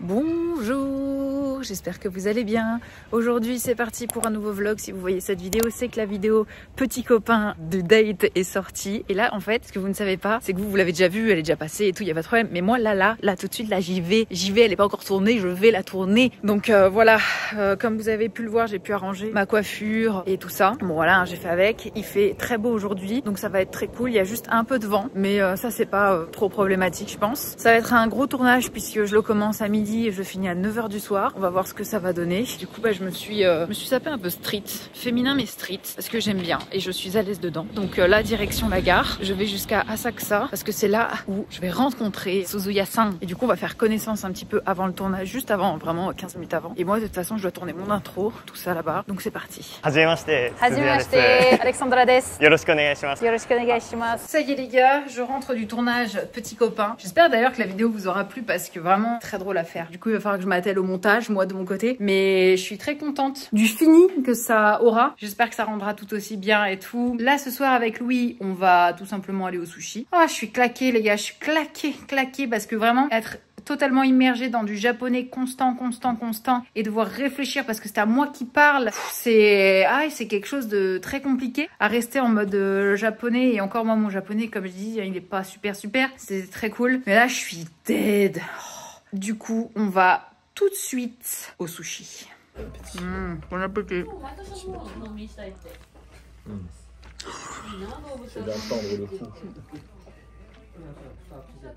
Bonjour, j'espère que vous allez bien. Aujourd'hui c'est parti pour un nouveau vlog. Si vous voyez cette vidéo, c'est que la vidéo petit copain de date est sortie. Et là en fait, ce que vous ne savez pas, c'est que vous l'avez déjà vue, elle est déjà passée et tout, il n'y a pas de problème. Mais moi là tout de suite, là j'y vais, elle n'est pas encore tournée, je vais la tourner. Donc voilà, comme vous avez pu le voir, j'ai pu arranger ma coiffure et tout ça. Bon voilà, hein, j'ai fait avec, il fait très beau aujourd'hui, donc ça va être très cool. Il y a juste un peu de vent, mais ça c'est pas trop problématique je pense. Ça va être un gros tournage puisque je le commence à midi et je finis à 9 h du soir. On va voir ce que ça va donner. Du coup, je me suis sapé un peu street, féminin mais street, parce que j'aime bien et je suis à l'aise dedans. Donc là, direction la gare. Je vais jusqu'à Asakusa parce que c'est là où je vais rencontrer Suzuya-san. Et du coup, on va faire connaissance un petit peu avant le tournage, juste avant, vraiment 15 minutes avant. Et moi, de toute façon, je dois tourner mon intro, tout ça là-bas. Donc c'est parti. Hajimemashite, Alexandra desu. Yoroshiku onegaishimasu. Yoroshiku onegaishimasu. Ça y est les gars, je rentre du tournage petit copain. J'espère d'ailleurs que la vidéo vous aura plu parce que vraiment très drôle à faire. Du coup, il va falloir que je m'attelle au montage, moi de mon côté. Mais je suis très contente du fini que ça aura. J'espère que ça rendra tout aussi bien et tout. Là, ce soir avec Louis, on va tout simplement aller au sushi. Ah, je suis claquée les gars, je suis claquée parce que vraiment être totalement immergée dans du japonais constant et devoir réfléchir parce que c'est à moi qui parle, c'est quelque chose de très compliqué à rester en mode japonais. Et encore moi, mon japonais, comme je dis, il est pas super, c'est très cool, mais là je suis dead. Du coup, on va tout de suite au sushi. Bon appétit. C'est d'attendre le coup.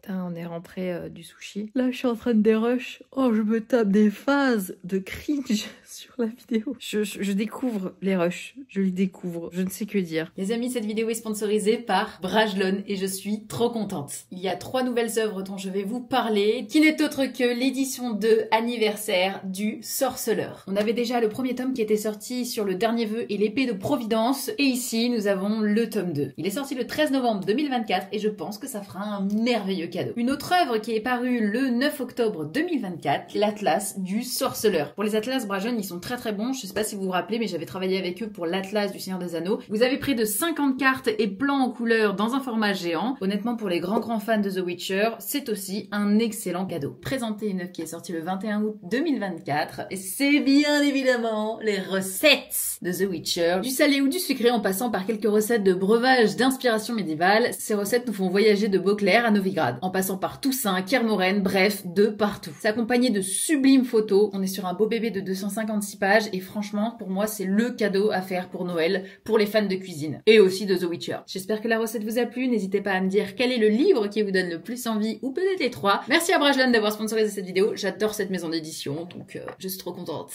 Putain, on est rentré du sushi. Là, je suis en train de dérush. Oh, je me tape des phases de cringe sur la vidéo. Je découvre les rushs. Je les découvre. Je ne sais que dire. Les amis, cette vidéo est sponsorisée par Brajlon et je suis trop contente. Il y a 3 nouvelles œuvres dont je vais vous parler, qui n'est autre que l'édition 2 anniversaire du Sorceleur. On avait déjà le premier tome qui était sorti sur le dernier vœu et l'épée de Providence. Et ici, nous avons le tome 2. Il est sorti le 13 novembre 2024 et je pense que ça fera un merveilleux cadeau. Une autre œuvre qui est parue le 9 octobre 2024, l'Atlas du Sorceleur. Pour les Atlas Brajlon, ils sont très bons. Je sais pas si vous vous rappelez, mais j'avais travaillé avec eux pour l'Atlas du Seigneur des Anneaux. Vous avez près de 50 cartes et plans en couleur dans un format géant. Honnêtement, pour les grands fans de The Witcher, c'est aussi un excellent cadeau. Présenter une œuvre qui est sortie le 21 août 2024, et c'est bien évidemment les recettes de The Witcher. Du salé ou du sucré en passant par quelques recettes de breuvage d'inspiration médiévale, ces recettes nous font voyager de Beauclerc à Novigrad, en passant par Toussaint, Kermoren, bref, de partout. C'est accompagné de sublimes photos. On est sur un beau bébé de 256 pages et franchement, pour moi, c'est le cadeau à faire pour Noël, pour les fans de cuisine et aussi de The Witcher. J'espère que la recette vous a plu. N'hésitez pas à me dire quel est le livre qui vous donne le plus envie ou peut-être les 3. Merci à Brajlon d'avoir sponsorisé cette vidéo. J'adore cette maison d'édition, donc je suis trop contente.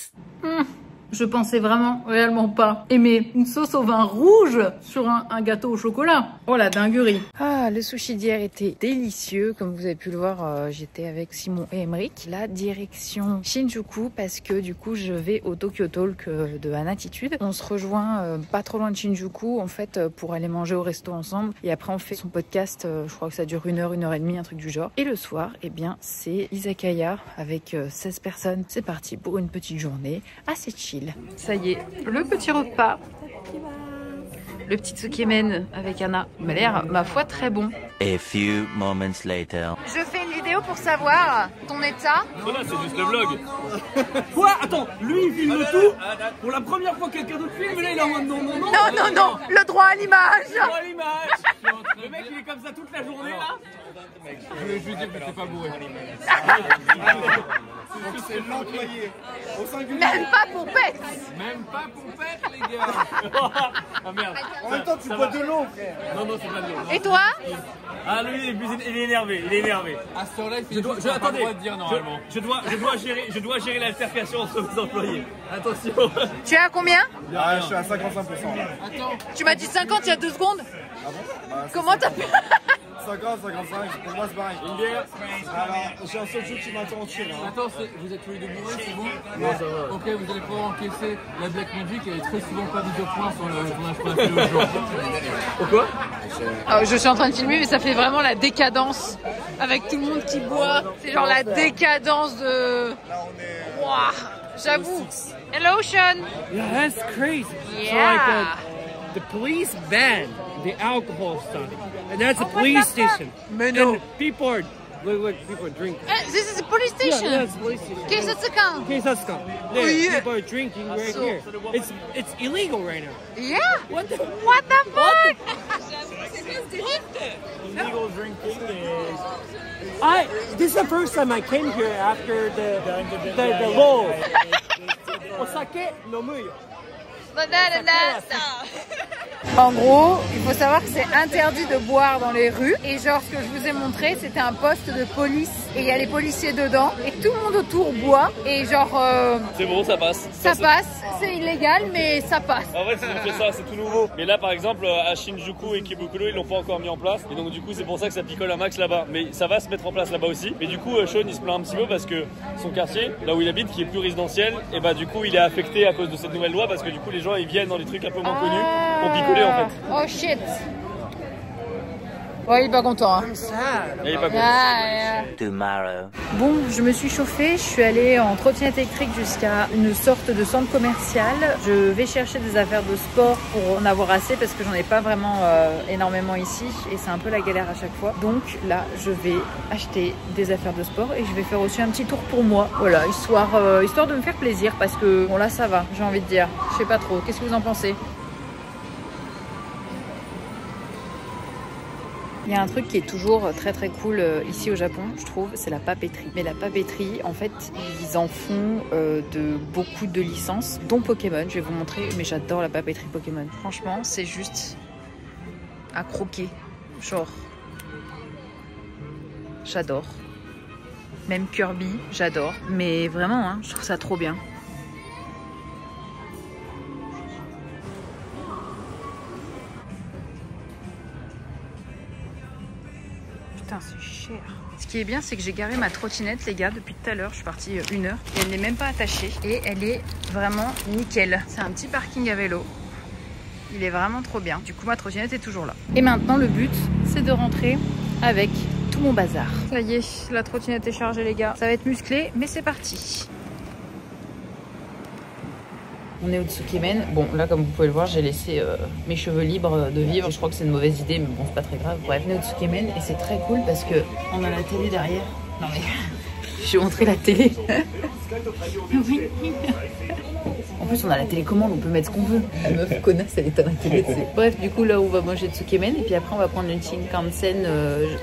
Je pensais vraiment, réellement pas aimer une sauce au vin rouge sur un gâteau au chocolat. Oh la dinguerie. Ah, le sushi d'hier était délicieux. Comme vous avez pu le voir, j'étais avec Simon et Emeric. La direction Shinjuku parce que du coup, je vais au Tokyo Talk de Anatitude. On se rejoint pas trop loin de Shinjuku en fait pour aller manger au resto ensemble. Et après, on fait son podcast. Je crois que ça dure 1 heure, 1 heure et demie, un truc du genre. Et le soir, eh bien, c'est Izakaya avec 16 personnes. C'est parti pour une petite journée assez chill. Ça y est, le petit repas. Le petit tsukemen avec Anna. Il m'a l'air, ma foi, très bon. A few moments later. Je fais une vidéo pour savoir ton état. Voilà, c'est juste le vlog. Quoi? Attends, lui il filme tout. Pour la première fois quelqu'un d'autre filme, mais là il est en mode non. Non, le droit à l'image. Oh, l'image. Le mec il est comme ça toute la journée là. Je lui dire que t'es pas bourré. C'est l'employé. Même pas pour pète. Même pas pour pète les gars. Ah merde. En même temps tu bois de l'eau frère. Non, c'est pas de l'eau. Et toi? Ah lui il est énervé, À ce temps-là, il doit dire normalement. Je dois gérer l'altercation entre mes employés. Attention. Tu es à combien? Je suis à 55%. Attends. Tu m'as dit 50 il y a 2 secondes. Ah bon? Comment t'as pu? 50, 55, pour moi c'est pareil. Une bière. Alors, j'ai un seul truc qui m'a entier là. Attends, vous êtes tous les deux bourrés, c'est bon? Non, ça va. Ok, vous allez pouvoir encaisser la Black Magic, elle est très souvent pas mise au point sur le tournage qu'on a fait l'autre jour. Pourquoi? Je suis en train de filmer, mais ça fait vraiment la décadence avec tout le monde qui boit. C'est genre la décadence de. Wow, j'avoue. Hello, Sean. Yeah, that's crazy. Yeah. So like the police banned the alcohol stuff, and that's a police station. Mais non. And people are Look, people drink. This is a police station. Yeah, it's police station. 警察官. There, people are drinking right here. It's illegal right now. Yeah. What the fuck? Illegal drinking is... This is the first time I came here after the law. Osake no muyo. En gros, il faut savoir que c'est interdit de boire dans les rues. Et genre, ce que je vous ai montré, c'était un poste de police. Et il y a les policiers dedans. Et tout le monde autour boit. Et genre... C'est bon, ça passe. Ça passe. C'est illégal, mais ça passe. En fait, ils ont fait ça, c'est tout nouveau. Mais là, par exemple, à Shinjuku et Kibukuro, ils l'ont pas encore mis en place. Et donc, du coup, c'est pour ça que ça picole un max là-bas. Mais ça va se mettre en place là-bas aussi. Mais du coup, Sean, il se plaint un petit peu parce que son quartier, là où il habite, qui est plus résidentiel, et bah, du coup, il est affecté à cause de cette nouvelle loi parce que du coup, les gens, ils viennent dans les trucs un peu moins connus pour picoler en fait. Oh shit. Ouais, il est pas content. Hein. Il est pas content. Tomorrow. Bon, je me suis chauffée, je suis allée en trottinette électrique jusqu'à une sorte de centre commercial. Je vais chercher des affaires de sport pour en avoir assez parce que j'en ai pas vraiment énormément ici et c'est un peu la galère à chaque fois. Donc là, je vais acheter des affaires de sport et je vais faire aussi un petit tour pour moi. Voilà, histoire de me faire plaisir parce que bon là ça va, j'ai envie de dire. Je sais pas trop, qu'est-ce que vous en pensez ? Il y a un truc qui est toujours très très cool ici au Japon, je trouve, c'est la papeterie. Mais la papeterie, en fait, ils en font de beaucoup de licences, dont Pokémon. Je vais vous montrer, mais j'adore la papeterie Pokémon. Franchement, c'est juste à croquer. Genre, j'adore. Même Kirby, j'adore. Mais vraiment, hein, je trouve ça trop bien. Putain, c'est cher. Ce qui est bien, c'est que j'ai garé ma trottinette, les gars, depuis tout à l'heure. Je suis partie 1 heure et elle n'est même pas attachée. Et elle est vraiment nickel. C'est un petit parking à vélo. Il est vraiment trop bien. Du coup, ma trottinette est toujours là. Et maintenant, le but, c'est de rentrer avec tout mon bazar. Ça y est, la trottinette est chargée, les gars. Ça va être musclé, mais c'est parti. On est au Tsukemen. Bon, là, comme vous pouvez le voir, j'ai laissé mes cheveux libres de vivre. Je crois que c'est une mauvaise idée, mais bon, c'est pas très grave. Bref, on est au Tsukemen et c'est très cool parce que on a la télé derrière. Non mais, je vais montrer la télé. En plus, on a la télécommande, on peut mettre ce qu'on veut. La meuf connasse, elle est à la télé. Bref, du coup, là, on va manger Tsukemen et puis après, on va prendre une Shinkansen.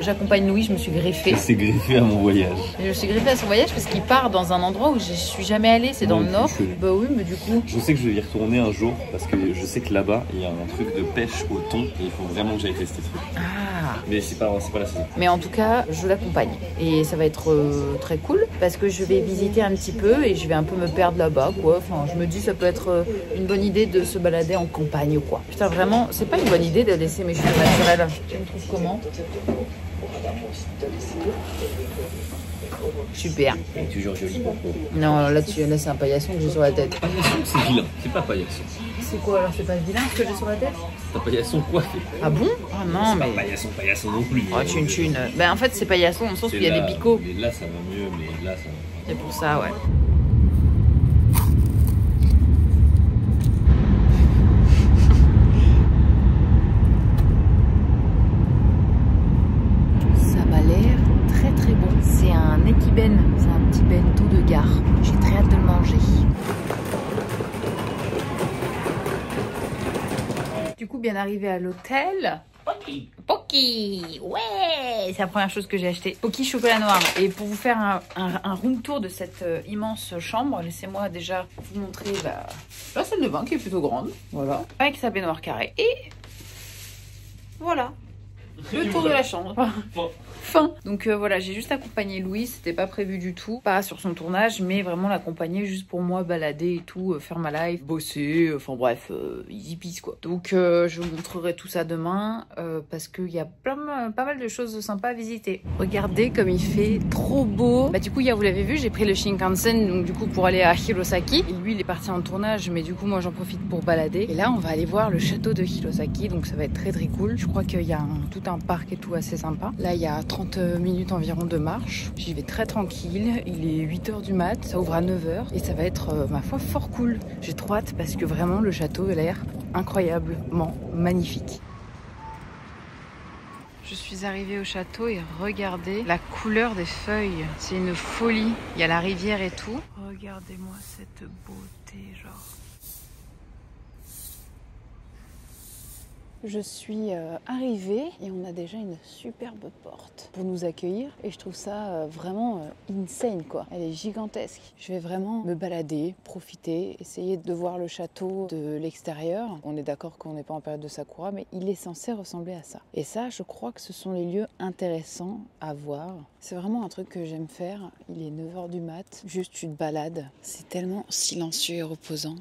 J'accompagne Louis, je me suis greffée. Elle s'est greffée à mon voyage. Je me suis greffée à son voyage parce qu'il part dans un endroit où je suis jamais allée, c'est dans le nord. Bah oui, mais du coup... Je sais que je vais y retourner un jour parce que je sais que là-bas, il y a un truc de pêche au thon et il faut vraiment que j'aille tester ce truc. Ah. Mais c'est pas la saison. Mais en tout cas, je l'accompagne. Et ça va être très cool parce que je vais visiter un petit peu et je vais un peu me perdre là-bas, quoi. Enfin, je me dis ça peut être une bonne idée de se balader en campagne, quoi. Putain, vraiment, c'est pas une bonne idée de laisser mes cheveux naturels. Tu me trouves comment? Super. Elle est toujours jolie. Non, là c'est un paillasson que j'ai sur la tête. Paillasson, c'est vilain. C'est pas paillasson. C'est quoi alors? C'est pas vilain ce que j'ai sur la tête? C'est un paillasson coiffé. Ah bon? Ah non, mais... C'est pas paillasson non plus. Oh, thune. Ben en fait, c'est paillasson dans le sens où il y a des picots. Mais là, ça va mieux, mais là, ça va. C'est pour ça, ouais. Ça m'a l'air très très bon. C'est un ekiben, c'est un petit bento de gare. J'ai très hâte de le manger. Du coup, bien arrivé à l'hôtel. Poki, ouais, c'est la première chose que j'ai acheté. Poki chocolat noir. Et pour vous faire un room tour de cette immense chambre, laissez-moi déjà vous montrer la salle de bain qui est plutôt grande. Voilà, avec sa baignoire carrée. Et voilà, le tour de la chambre. Fin. Donc voilà, j'ai juste accompagné Louis, c'était pas prévu du tout, pas sur son tournage, mais vraiment l'accompagner juste pour moi balader et tout, faire ma life, bosser, enfin bref, easy peasy quoi. Donc je vous montrerai tout ça demain parce qu'il y a pas mal de choses sympas à visiter. Regardez comme il fait trop beau. Bah du coup hier vous l'avez vu, j'ai pris le Shinkansen donc du coup pour aller à Hirosaki. Et lui il est parti en tournage, mais du coup moi j'en profite pour balader. Et là on va aller voir le château de Hirosaki, donc ça va être très très cool. Je crois qu'il y a tout un parc et tout assez sympa. Là il y a 30 minutes environ de marche. J'y vais très tranquille. Il est 8 h du mat, ça ouvre à 9 h et ça va être ma foi fort cool. J'ai trop hâte parce que vraiment le château a l'air incroyablement magnifique. Je suis arrivée au château et regardez la couleur des feuilles. C'est une folie. Il y a la rivière et tout. Regardez-moi cette beauté, genre. Je suis arrivée et on a déjà une superbe porte pour nous accueillir et je trouve ça vraiment insane quoi. Elle est gigantesque. Je vais vraiment me balader, profiter, essayer de voir le château de l'extérieur. On est d'accord qu'on n'est pas en période de sakura mais il est censé ressembler à ça. Et ça je crois que ce sont les lieux intéressants à voir. C'est vraiment un truc que j'aime faire. Il est 9h du mat, juste une balade. C'est tellement silencieux et reposant.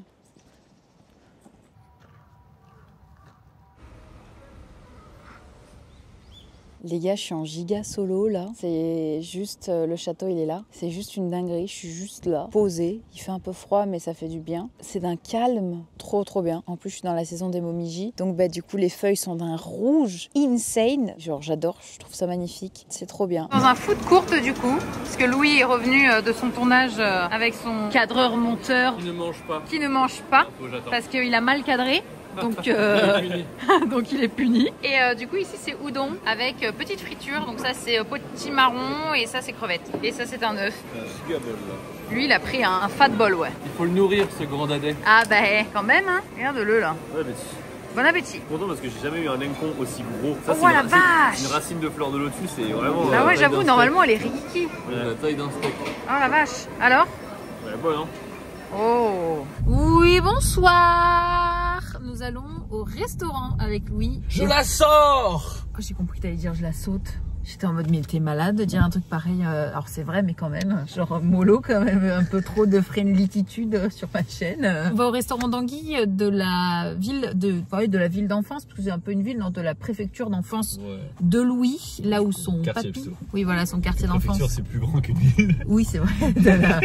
Les gars, je suis en giga solo là. C'est juste, le château il est là. C'est juste une dinguerie, je suis juste là, posée. Il fait un peu froid mais ça fait du bien. C'est d'un calme trop bien. En plus je suis dans la saison des momiji. Donc bah du coup les feuilles sont d'un rouge insane. Genre j'adore, je trouve ça magnifique. C'est trop bien. Dans un food court du coup, parce que Louis est revenu de son tournage avec son cadreur monteur. Qui ne mange pas. Qui ne mange pas. Parce qu'il a mal cadré. Donc, donc il est puni. Et du coup ici c'est udon avec petite friture. Donc ça c'est potimarron et ça c'est crevettes. Et ça c'est un œuf. Lui il a pris un fat bol ouais. Il faut le nourrir ce grand dadais. Ah bah quand même hein. Regarde-le là. Ouais, mais... Bon appétit. Je suis content parce que j'ai jamais eu un encon aussi gros. Ça, oh la vache. Une racine de fleur de lotus c'est vraiment... Ah ouais j'avoue normalement elle est rikiki. La taille d'un steak. Oh la vache. Alors Elle est bonne hein. Oh. Oui bonsoir. Nous allons au restaurant avec Louis. Je la sors. Oh, j'ai compris que t'allais dire je la saute. J'étais en mode mais t'es malade de dire un truc pareil. Alors c'est vrai mais quand même. Genre mollo quand même. Un peu trop de friendlytitude sur ma chaîne. On va au restaurant d'Anguille de la ville de la ville d'enfance. Parce que c'est un peu une ville de la préfecture d'enfance de Louis. Là où son quartier papy. plutôt. Oui voilà son quartier d'enfance. C'est plus grand qu'une ville. Oui c'est vrai.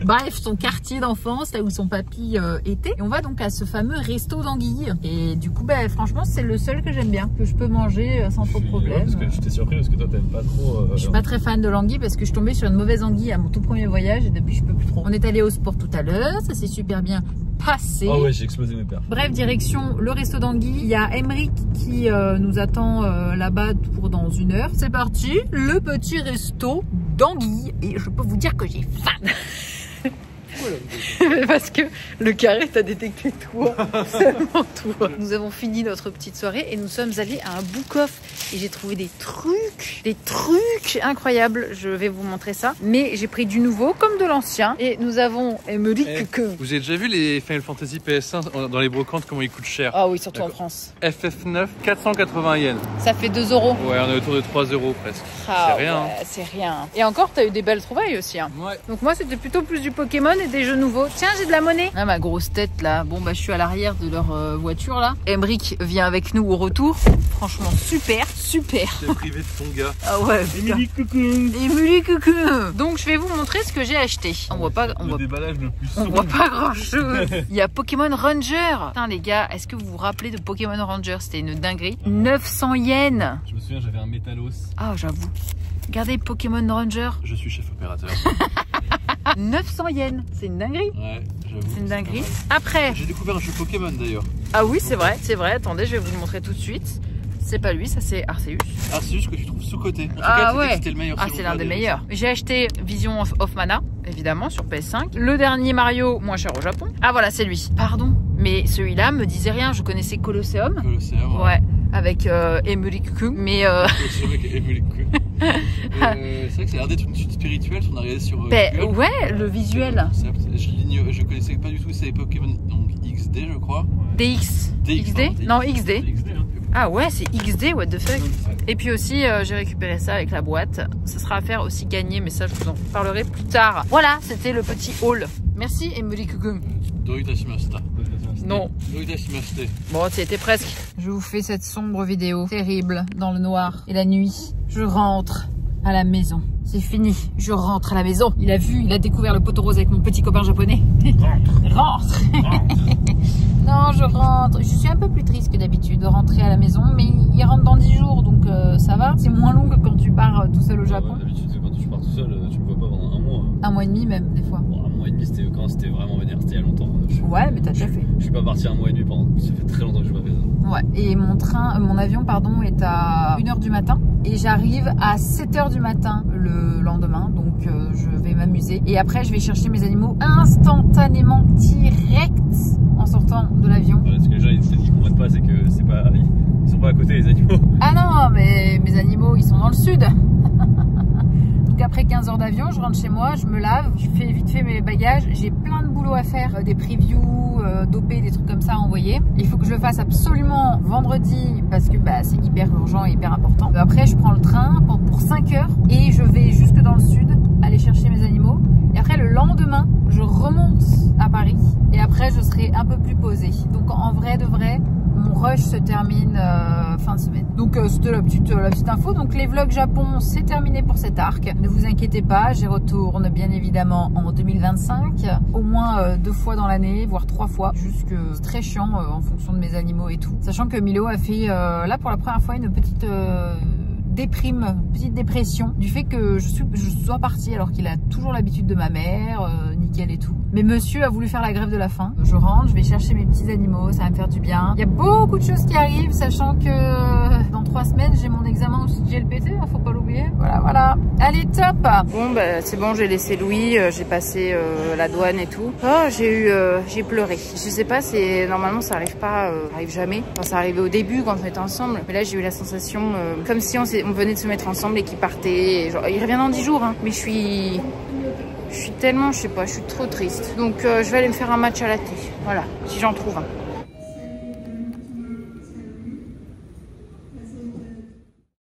Bref son quartier d'enfance là où son papy était. Et on va donc à ce fameux resto d'Anguille. Et du coup bah franchement c'est le seul que j'aime bien. Que je peux manger sans trop de problème. Parce que j'étais surpris parce que toi t'aimes pas trop. Je suis pas très fan de l'anguille parce que je suis tombée sur une mauvaise anguille à mon tout premier voyage et depuis je peux plus trop. On est allé au sport tout à l'heure, ça s'est super bien passé. Oh ouais, j'ai explosé mes paires. Bref, direction le resto d'Anguille. Il y a Emeric qui nous attend là-bas pour dans 1 heure. C'est parti, le petit resto d'Anguille. Et je peux vous dire que j'ai faim. Parce que le carré t'a détecté toi, seulement toi. Nous avons fini notre petite soirée et nous sommes allés à un book-off et j'ai trouvé des trucs incroyables. Je vais vous montrer ça. Mais j'ai pris du nouveau comme de l'ancien et nous avons Emeric que... Vous avez déjà vu les Final Fantasy PS1 dans les brocantes comment ils coûtent cher? Ah oui, surtout en France. FF9, 480 yens. Ça fait 2 euros. Ouais, on est autour de 3 euros presque. Ah, c'est rien. Ouais, c'est rien. Et encore, t'as eu des belles trouvailles aussi. Hein. Ouais. Donc moi, c'était plutôt plus du Pokémon et des jeux nouveaux. Tiens, j'ai de la monnaie. Ah, ma grosse tête là. Bon, bah, je suis à l'arrière de leur voiture là. Emeric vient avec nous au retour. Franchement, super. T'es privé de ton gars. Ah ouais, Emeric coucou. Donc, je vais vous montrer ce que j'ai acheté. On voit pas. Déballage le plus on voit pas grand chose. Il y a Pokémon Ranger. Putain, les gars, est-ce que vous vous rappelez de Pokémon Ranger? C'était une dinguerie. 900 yens. Je me souviens, j'avais un Métalos. Ah, j'avoue. Regardez Pokémon Ranger. Je suis chef opérateur. 900 yens, c'est une dinguerie. Ouais, j'avoue. C'est une dinguerie. Après. J'ai découvert un jeu Pokémon d'ailleurs. Ah oui, c'est vrai. Attendez, je vais vous le montrer tout de suite. C'est pas lui, ça c'est Arceus. Arceus que tu trouves sous-côté. Ah ouais. C'était le meilleur. Ah, c'est l'un des meilleurs. J'ai acheté Vision of Mana, évidemment, sur PS5. Le dernier Mario, moins cher au Japon. Ah voilà, c'est lui. Pardon. Mais celui-là me disait rien. Je connaissais Colosseum. Colosseum. Ouais. Avec Emeric Ku. Mais. Avec Emeric Ku. C'est vrai que ça a l'air d'être une suite spirituelle. On a regardé sur. Ouais, le visuel. Je connaissais pas du tout. C'est Pokémon donc XD, je crois. DX. XD. Non, XD. XD hein. Ah ouais, c'est XD, what the fuck. Et puis aussi, j'ai récupéré ça avec la boîte. Ça sera à faire aussi gagner, mais ça, je vous en parlerai plus tard. Voilà, c'était le petit haul. Merci, Emeric. Doritashimashita. Non. Doritashimashite. Bon, tu étais presque. Je vous fais cette sombre vidéo terrible dans le noir. Et la nuit, je rentre à la maison. C'est fini, je rentre à la maison. Il a découvert le poteau rose avec mon petit copain japonais. Rentre. Non, je rentre. Je suis un peu plus triste que d'habitude de rentrer à la maison, mais il rentre dans 10 jours, donc ça va. C'est moins long que quand tu pars tout seul au Japon. D'habitude, quand tu pars tout seul, tu me vois pas pendant 1 mois. 1 mois et demi même, des fois. Bon, 1 mois et demi, c'était quand c'était vraiment vénère, c'était il y a longtemps. Ouais, mais t'as déjà fait. Je suis pas parti un mois et demi pendant. Ça fait très longtemps que je n'ai pas fait ça. Ouais, et mon avion, pardon, est à 1h du matin. Et j'arrive à 7h du matin le lendemain. Donc je vais m'amuser. Et après, je vais chercher mes animaux instantanément, direct, en sortant de l'avion. Ouais, ce que les gens ils comprennent pas, c'est que c'est pas. Ils sont pas à côté les animaux. Ah non, mais mes animaux, ils sont dans le sud. Donc après 15 heures d'avion, je rentre chez moi, je me lave, je fais vite fait mes bagages. J'ai plein de boulot à faire, des previews, d'OP, des trucs comme ça à envoyer. Il faut que je le fasse absolument vendredi parce que bah, c'est hyper urgent et hyper important. Après, je prends le train pour 5 heures et je vais jusque dans le sud aller chercher mes animaux. Et après, le lendemain, je remonte à Paris et après, je serai un peu plus posée. Donc en vrai de vrai, mon rush se termine fin de semaine. Donc c'était la petite info. Donc les vlogs Japon, c'est terminé pour cet arc. Ne vous inquiétez pas, j'y retourne bien évidemment en 2025. Au moins 2 fois dans l'année, voire 3 fois. Juste que c'est très chiant en fonction de mes animaux et tout. Sachant que Milo a fait là pour la première fois une petite petite dépression du fait que je sois partie alors qu'il a toujours l'habitude de ma mère, nickel et tout. Mais monsieur a voulu faire la grève de la faim. Je rentre, je vais chercher mes petits animaux, ça va me faire du bien. Il y a beaucoup de choses qui arrivent, sachant que dans 3 semaines, j'ai mon examen aussi de GLPT, hein, faut pas l'oublier. Voilà, voilà. Allez, top. Bon, bah, c'est bon, j'ai laissé Louis, j'ai passé la douane et tout. Oh, j'ai pleuré. Je sais pas, normalement ça arrive pas, ça arrive jamais. Enfin, ça arrivait au début quand on était ensemble. Mais là, j'ai eu la sensation comme si on venait de se mettre ensemble et qu'il partait. Genre, il revient dans 10 jours, hein. Mais je suis tellement, je sais pas, je suis trop triste. Donc je vais aller me faire un match à la thé. Voilà, si j'en trouve un.